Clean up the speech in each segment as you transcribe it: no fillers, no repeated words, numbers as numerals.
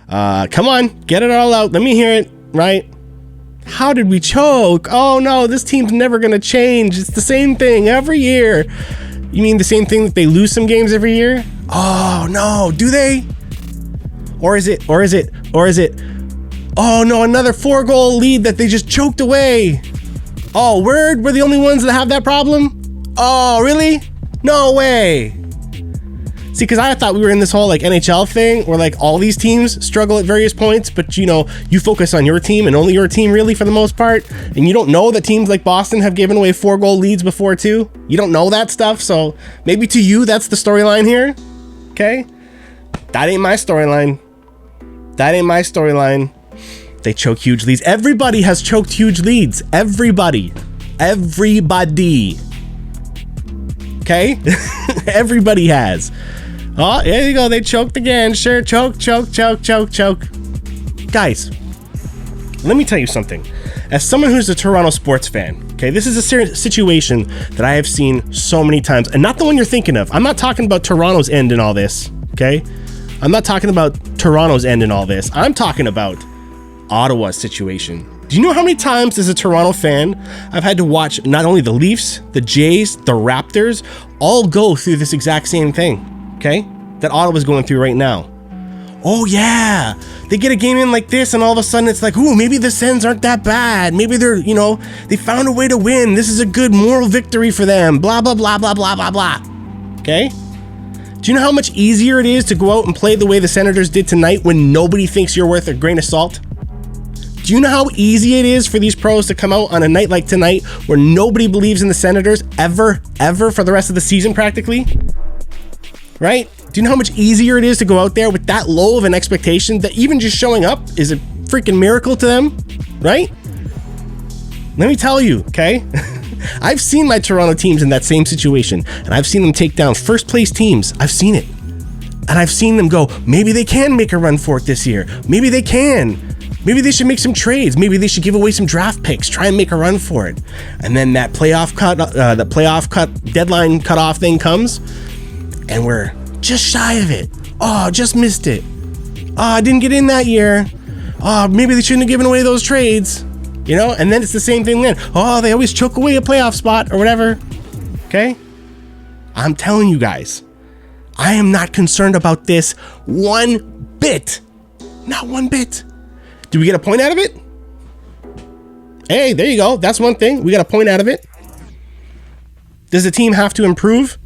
Come on, get it all out. Let me hear it, right? How did we choke? Oh no, this team's never gonna change. It's the same thing every year. You mean the same thing that they lose some games every year? Oh no, do they? Or is it, oh no, another 4-goal lead that they just choked away. Oh, we're the only ones that have that problem? Oh, really? No way. See, because I thought we were in this whole like NHL thing where like all these teams struggle at various points, but you know, you focus on your team and only your team really for the most part. And you don't know that teams like Boston have given away 4-goal leads before too. You don't know that stuff. So maybe to you, that's the storyline here. Okay. That ain't my storyline. That ain't my storyline. They choke huge leads. Everybody has choked huge leads. Everybody. Okay. Everybody has. Oh, there you go. They choked again. Sure. Choke. Guys, let me tell you something. As someone who's a Toronto sports fan, okay, this is a situation that I have seen so many times, and not the one you're thinking of. I'm not talking about Toronto's end in all this, okay? I'm not talking about Toronto's end in all this. I'm talking about Ottawa's situation. Do you know how many times as a Toronto fan I've had to watch not only the Leafs, the Jays, the Raptors all go through this exact same thing, okay, that Ottawa's going through right now? Oh yeah, they get a game in like this and all of a sudden it's like, ooh, maybe the Sens aren't that bad. Maybe they're, you know, they found a way to win. This is a good moral victory for them. Blah, blah, blah, blah, blah, blah, blah. Okay? Do you know how much easier it is to go out and play the way the Senators did tonight when nobody thinks you're worth a grain of salt? Do you know how easy it is for these pros to come out on a night like tonight where nobody believes in the Senators ever for the rest of the season practically? Right? Do you know how much easier it is to go out there with that low of an expectation that even just showing up is a freaking miracle to them? Right? Let me tell you, okay? I've seen my Toronto teams in that same situation, and I've seen them take down first place teams. I've seen it. And I've seen them go, maybe they can make a run for it this year. Maybe they can. Maybe they should make some trades. Maybe they should give away some draft picks, try and make a run for it. And then that playoff deadline cutoff thing comes, and we're just shy of it. Oh, just missed it. Oh, I didn't get in that year. Oh, maybe they shouldn't have given away those trades. You know, and then it's the same thing then. Oh, they always choke away a playoff spot or whatever. Okay? I'm telling you guys, I am not concerned about this one bit. Not one bit. Do we get a point out of it? Hey, there you go. That's one thing. We got a point out of it. Does the team have to improve?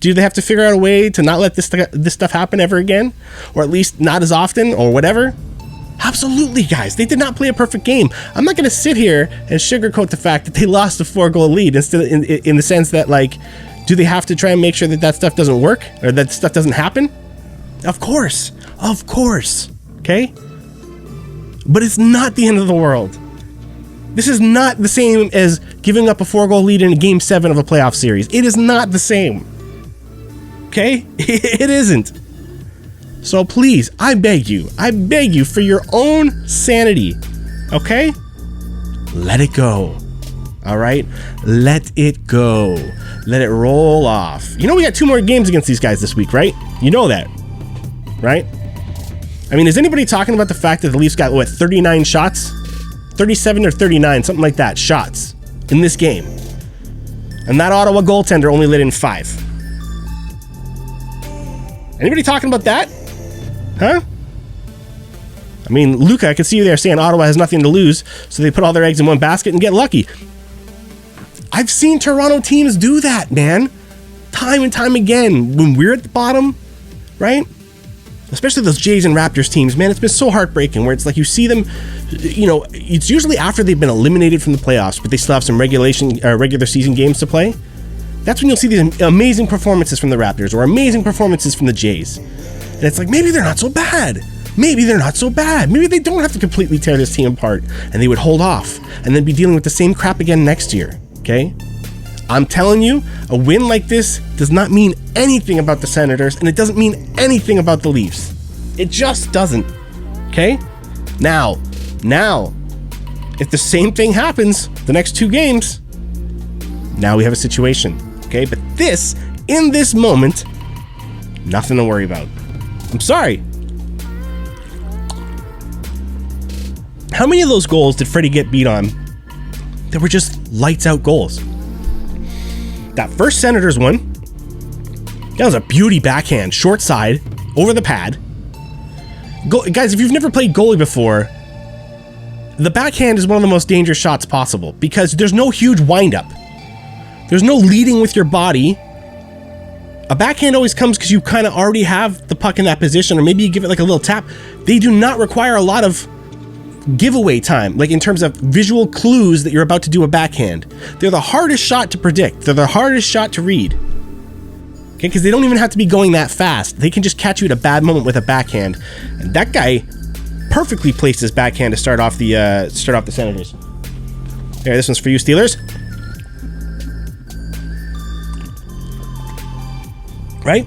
Do they have to figure out a way to not let this stuff happen ever again? Or at least not as often or whatever? Absolutely, guys. They did not play a perfect game. I'm not going to sit here and sugarcoat the fact that they lost a 4-goal lead instead in the sense that, like, do they have to try and make sure that that stuff doesn't work or that stuff doesn't happen? Of course. Okay? But it's not the end of the world. This is not the same as giving up a 4-goal lead in a game 7 of a playoff series. It is not the same. Okay? It isn't. So please, I beg you for your own sanity, okay? Let it go, all right? Let it go. Let it roll off. You know we got 2 more games against these guys this week, right? You know that, right? I mean, is anybody talking about the fact that the Leafs got, 39 shots? 37 or 39, something like that, shots in this game. And that Ottawa goaltender only let in 5. Anybody talking about that? Huh? I mean, Luca, I can see you there saying Ottawa has nothing to lose, so they put all their eggs in one basket and get lucky. I've seen Toronto teams do that, man. Time and time again. When we're at the bottom, right? Especially those Jays and Raptors teams, man, it's been so heartbreaking where it's like you see them, you know, it's usually after they've been eliminated from the playoffs, but they still have some regular season games to play. That's when you'll see these amazing performances from the Raptors or amazing performances from the Jays. And it's like, maybe they're not so bad. Maybe they're not so bad. Maybe they don't have to completely tear this team apart and they would hold off and then be dealing with the same crap again next year. Okay? I'm telling you, a win like this does not mean anything about the Senators and it doesn't mean anything about the Leafs. It just doesn't. Okay? Now, if the same thing happens the next 2 games, now we have a situation. Okay? But in this moment, nothing to worry about. I'm sorry. How many of those goals did Freddie get beat on that were just lights out goals? That first Senators one, that was a beauty backhand, short side, over the pad. Guys, if you've never played goalie before, the backhand is one of the most dangerous shots possible because there's no huge windup. There's no leading with your body. A backhand always comes because you kind of already have the puck in that position, or maybe you give it like a little tap. They do not require a lot of giveaway time, like in terms of visual clues that you're about to do a backhand. They're the hardest shot to predict. They're the hardest shot to read. Okay, because they don't even have to be going that fast. They can just catch you at a bad moment with a backhand. And that guy perfectly placed his backhand to start off the Senators. There, this one's for you, Steelers. Right?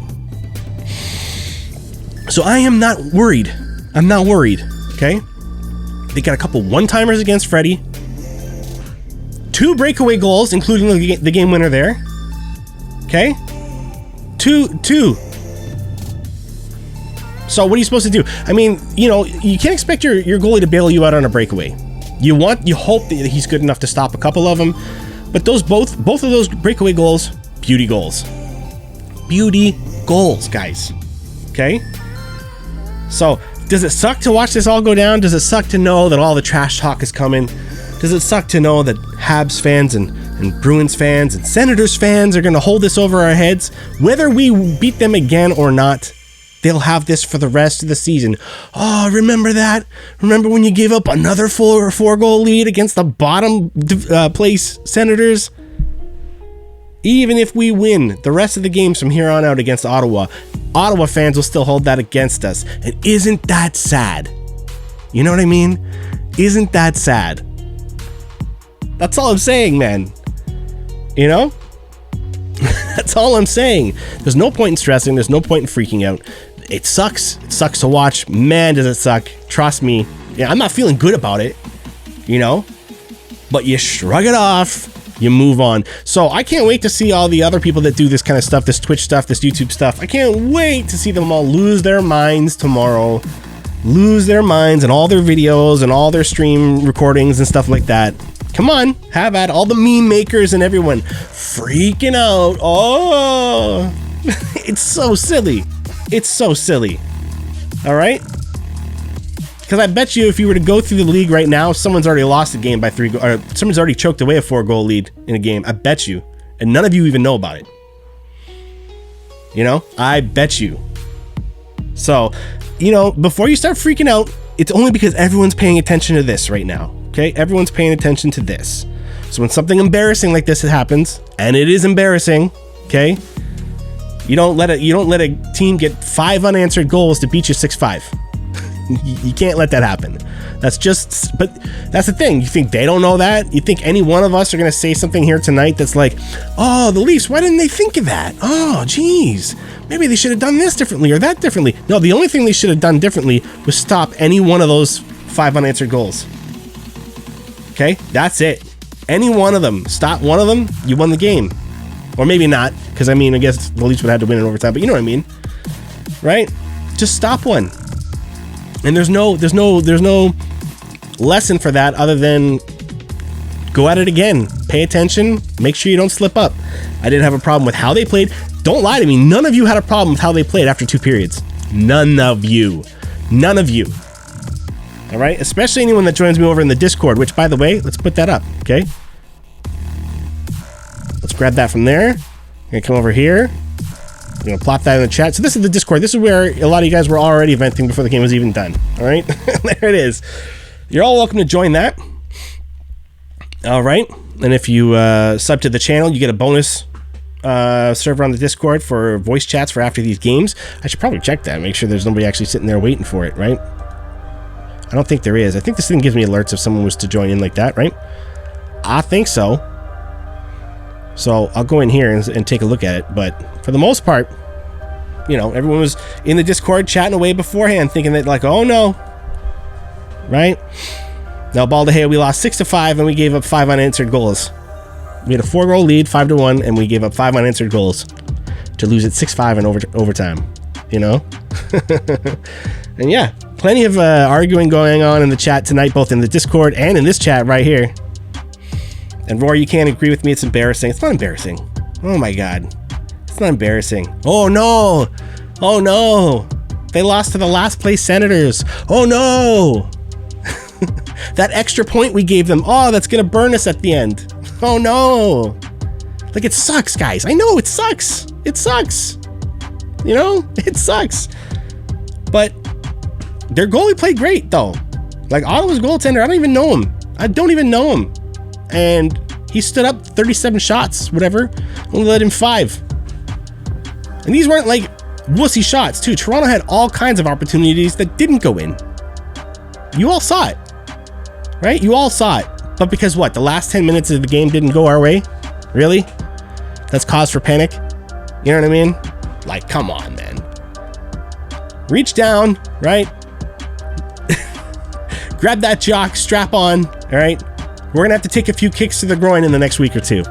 So I am not worried. I'm not worried, okay? They got a couple one-timers against Freddie. 2 breakaway goals, including the game winner there. Okay? Two. So what are you supposed to do? I mean, you know, you can't expect your goalie to bail you out on a breakaway. You hope that he's good enough to stop a couple of them. But both of those breakaway goals, beauty goals. Beauty goals, guys. Okay? So, does it suck to watch this all go down? Does it suck to know that all the trash talk is coming? Does it suck to know that Habs fans and Bruins fans and Senators fans are going to hold this over our heads? Whether we beat them again or not, they'll have this for the rest of the season. Oh, remember that? Remember when you gave up another 4-goal lead against the bottom place Senators? Even if we win the rest of the games from here on out against Ottawa, Ottawa fans will still hold that against us. And isn't that sad? You know what I mean? Isn't that sad? That's all I'm saying, man. You know? That's all I'm saying. There's no point in stressing. There's no point in freaking out. It sucks. It sucks to watch. Man, does it suck. Trust me. Yeah, I'm not feeling good about it. You know? But you shrug it off. You move on. So I can't wait to see all the other people that do this kind of stuff, this Twitch stuff, this YouTube stuff. I can't wait to see them all lose their minds tomorrow. Lose their minds and all their videos and all their stream recordings and stuff like that. Come on, have at all the meme makers and everyone freaking out. Oh, it's so silly. It's so silly. All right? Because I bet you if you were to go through the league right now, someone's already lost a game by 3 goals, or someone's already choked away a 4-goal lead in a game. I bet you. And none of you even know about it. You know? I bet you. So, you know, before you start freaking out, it's only because everyone's paying attention to this right now. Okay? Everyone's paying attention to this. So when something embarrassing like this happens, and it is embarrassing, okay? You don't let a team get 5 unanswered goals to beat you 6-5. You can't let that happen. But that's the thing. You think they don't know that? You think any one of us are going to say something here tonight that's like, oh, the Leafs, why didn't they think of that? Oh, geez. Maybe they should have done this differently or that differently. No, the only thing they should have done differently was stop any one of those 5 unanswered goals. Okay? That's it. Any one of them. Stop one of them, you won the game. Or maybe not, because I mean, I guess the Leafs would have had to win in overtime, but you know what I mean. Right? Just stop one. And there's no lesson for that other than go at it again. Pay attention. Make sure you don't slip up. I didn't have a problem with how they played. Don't lie to me. None of you had a problem with how they played after 2 periods. None of you. None of you. All right? Especially anyone that joins me over in the Discord, which, by the way, let's put that up, okay? Let's grab that from there. I'm going to come over here. I'm going to plop that in the chat. So this is the Discord. This is where a lot of you guys were already venting before the game was even done. All right? There it is. You're all welcome to join that. All right. And if you sub to the channel, you get a bonus server on the Discord for voice chats for after these games. I should probably check that. Make sure there's nobody actually sitting there waiting for it, right? I don't think there is. I think this thing gives me alerts if someone was to join in like that, right? I think so. So I'll go in here and take a look at it. But for the most part, you know, everyone was in the Discord chatting away beforehand, thinking that like, oh no, right? Now, Baldahay, we lost 6-5 and we gave up 5 unanswered goals. We had a 4-goal lead, 5-1, and we gave up 5 unanswered goals to lose it 6-5 in overtime. you know? And yeah, plenty of arguing going on in the chat tonight, both in the Discord and in this chat right here. And Rory, you can't agree with me. It's embarrassing. It's not embarrassing. Oh my God. It's not embarrassing. Oh no. Oh no. They lost to the last place Senators. Oh no. That extra point we gave them. Oh, that's going to burn us at the end. Oh no. Like, it sucks, guys. I know it sucks. It sucks. You know, it sucks. But their goalie played great, though. Like, Ottawa's goaltender, I don't even know him. I don't even know him. And he stood up 37 shots, whatever. Only let him 5. And these weren't like wussy shots, too. Toronto had all kinds of opportunities that didn't go in. You all saw it, right? You all saw it. But because what? The last 10 minutes of the game didn't go our way? Really? That's cause for panic? You know what I mean? Like, come on, man. Reach down, right? Grab that jock, strap on, all right? We're going to have to take a few kicks to the groin in the next week or two.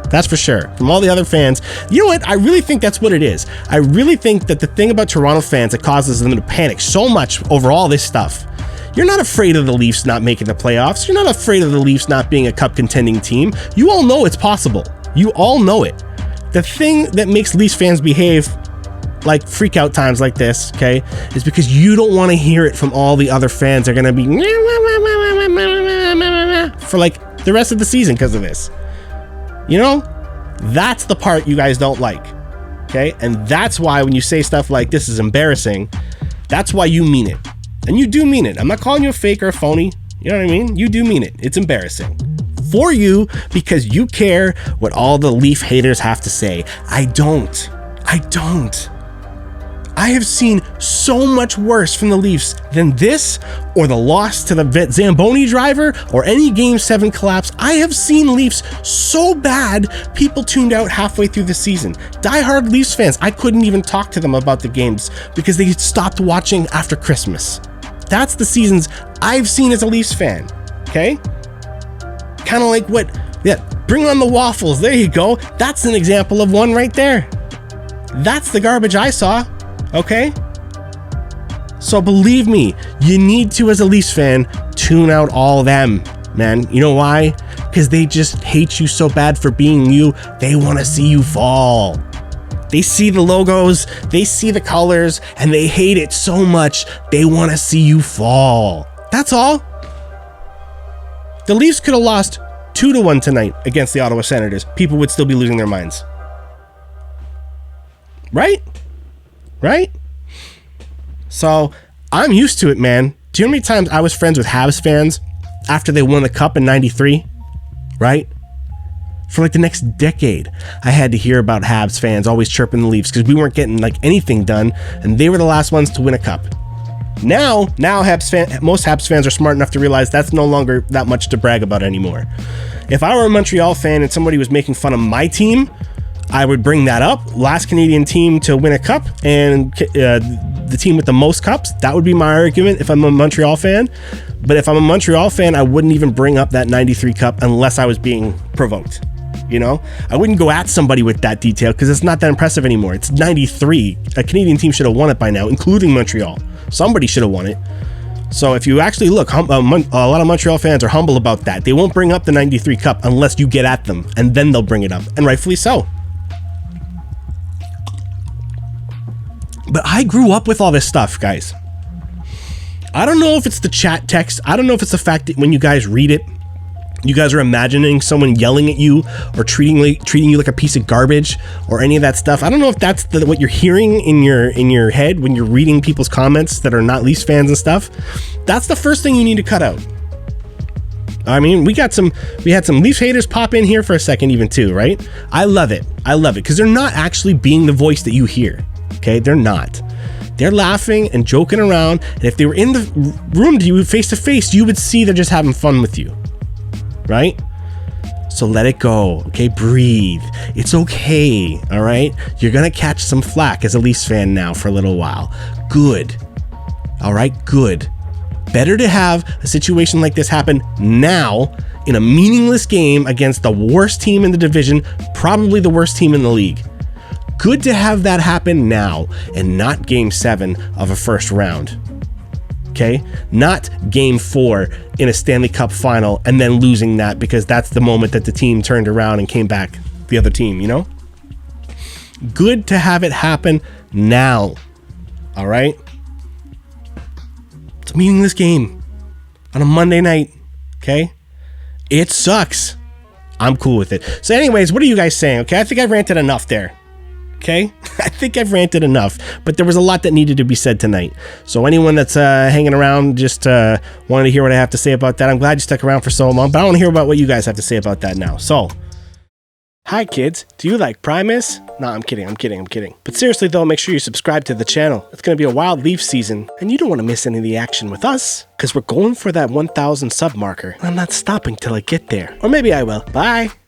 That's for sure. From all the other fans. You know what? I really think that's what it is. I really think that the thing about Toronto fans that causes them to panic so much over all this stuff, you're not afraid of the Leafs not making the playoffs. You're not afraid of the Leafs not being a cup contending team. You all know it's possible. You all know it. The thing that makes Leafs fans behave like freak out times like this, okay, is because you don't want to hear it from all the other fans. They're going to be for like the rest of the season because of this. You know, that's the part you guys don't like, okay? And that's why when you say stuff like this is embarrassing, that's why you mean it. And you do mean it. I'm not calling you a fake or a phony. You know what I mean? You do mean it. It's embarrassing. For you, because you care what all the Leaf haters have to say. I don't. I have seen so much worse from the Leafs than this, or the loss to the Zamboni driver, or any Game 7 collapse. I have seen Leafs so bad, people tuned out halfway through the season. Die-hard Leafs fans, I couldn't even talk to them about the games because they stopped watching after Christmas. That's the seasons I've seen as a Leafs fan, okay? Kind of like bring on the waffles. There you go. That's an example of one right there. That's the garbage I saw, okay? So believe me, you need to, as a Leafs fan, tune out all them, man. You know why? Because they just hate you so bad for being you. They want to see you fall. They see the logos, they see the colors, and they hate it so much, they want to see you fall. That's all. The Leafs could have lost 2-1 tonight against the Ottawa Senators. People would still be losing their minds. Right? Right? So, I'm used to it, man. Do you know how many times I was friends with Habs fans after they won the Cup in 93? Right? For like the next decade, I had to hear about Habs fans always chirping the Leafs because we weren't getting like anything done, and they were the last ones to win a cup. Now most Habs fans are smart enough to realize that's no longer that much to brag about anymore. If I were a Montreal fan and somebody was making fun of my team, I would bring that up. Last Canadian team to win a cup and the team with the most cups, that would be my argument if I'm a Montreal fan. But if I'm a Montreal fan, I wouldn't even bring up that 93 cup unless I was being provoked. You know, I wouldn't go at somebody with that detail because it's not that impressive anymore. It's 93. A Canadian team should have won it by now, including Montreal. Somebody should have won it. So if you actually look, a lot of Montreal fans are humble about that. They won't bring up the 93 cup unless you get at them, and then they'll bring it up, and rightfully so. But I grew up with all this stuff, guys. I don't know if it's the chat text. I don't know if it's the fact that when you guys read it, you guys are imagining someone yelling at you or treating you like a piece of garbage or any of that stuff. I don't know if that's what you're hearing in your head when you're reading people's comments that are not Leafs fans and stuff. That's the first thing you need to cut out. I mean, we had some Leafs haters pop in here for a second even too, right? I love it because they're not actually being the voice that you hear. Okay, they're not. They're laughing and joking around, and if they were in the room to you face to face, you would see they're just having fun with you. Right? So let it go. Okay, breathe. It's okay. All right? You're gonna catch some flack as a Leafs fan now for a little while. Good. All right, good. Better to have a situation like this happen now in a meaningless game against the worst team in the division, probably the worst team in the league. Good to have that happen now and not game 7 of a first round. Okay? Not game 4 in a Stanley Cup final and then losing that because that's the moment that the team turned around and came back, the other team, you know? Good to have it happen now. All right? It's a meaningless game on a Monday night. Okay? It sucks. I'm cool with it. So anyways, what are you guys saying? Okay? I think I've ranted enough there. Okay? I think I've ranted enough, but there was a lot that needed to be said tonight. So anyone that's hanging around, just wanted to hear what I have to say about that, I'm glad you stuck around for so long, but I want to hear about what you guys have to say about that now. So, hi kids, do you like Primus? No, I'm kidding. But seriously though, make sure you subscribe to the channel. It's going to be a wild Leaf season, and you don't want to miss any of the action with us, because we're going for that 1,000 sub marker. I'm not stopping till I get there. Or maybe I will. Bye!